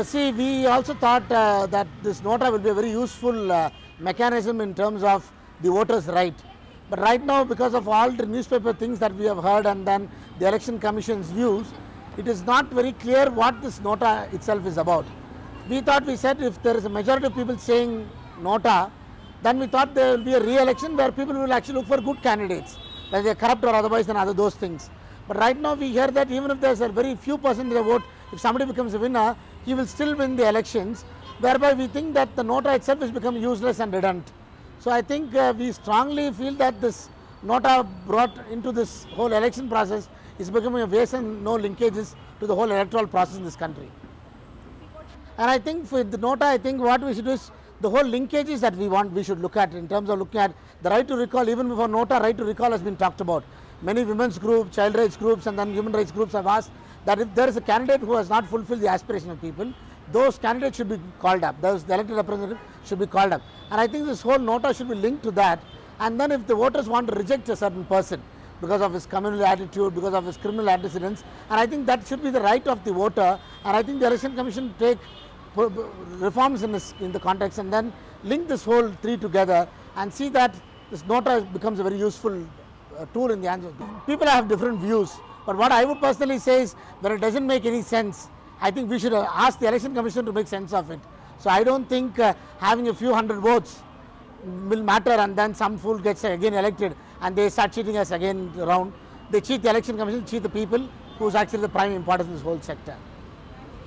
See, we also thought that this NOTA will be a very useful mechanism in terms of the voters' right. But right now, because of all the newspaper things that we have heard and then the election commission's views, it is not very clear what this NOTA itself is about. We thought, we said, if there is a majority of people saying NOTA, then we thought there will be a re-election where people will actually look for good candidates, whether they are corrupt or otherwise and other those things. But right now we hear that even if there is a very few percentage of vote, if somebody becomes a winner, he will still win the elections, whereby we think that the NOTA itself has become useless and redundant. So I think we strongly feel that this NOTA brought into this whole election process is becoming a waste and no linkages to the whole electoral process in this country. And I think for the NOTA, I think what we should do is the whole linkages that we should look at in terms of looking at the right to recall. Even before NOTA, right to recall has been talked about. Many women's groups, child rights groups and then human rights groups have asked that if there is a candidate who has not fulfilled the aspiration of people, those candidates should be called up, the elected representatives should be called up. And I think this whole NOTA should be linked to that. And then if the voters want to reject a certain person because of his communal attitude, because of his criminal antecedents, and I think that should be the right of the voter. And I think the Election Commission take reforms in the context and then link this whole three together and see that this NOTA becomes a very useful tool in the hands of people. Have different views, but what I would personally say is that it doesn't make any sense. I think we should ask the Election Commission to make sense of it. So I don't think having a few hundred votes will matter and then some fool gets again elected and they start cheating us again around. They cheat the Election Commission, cheat the people who's actually the prime importance in this whole sector.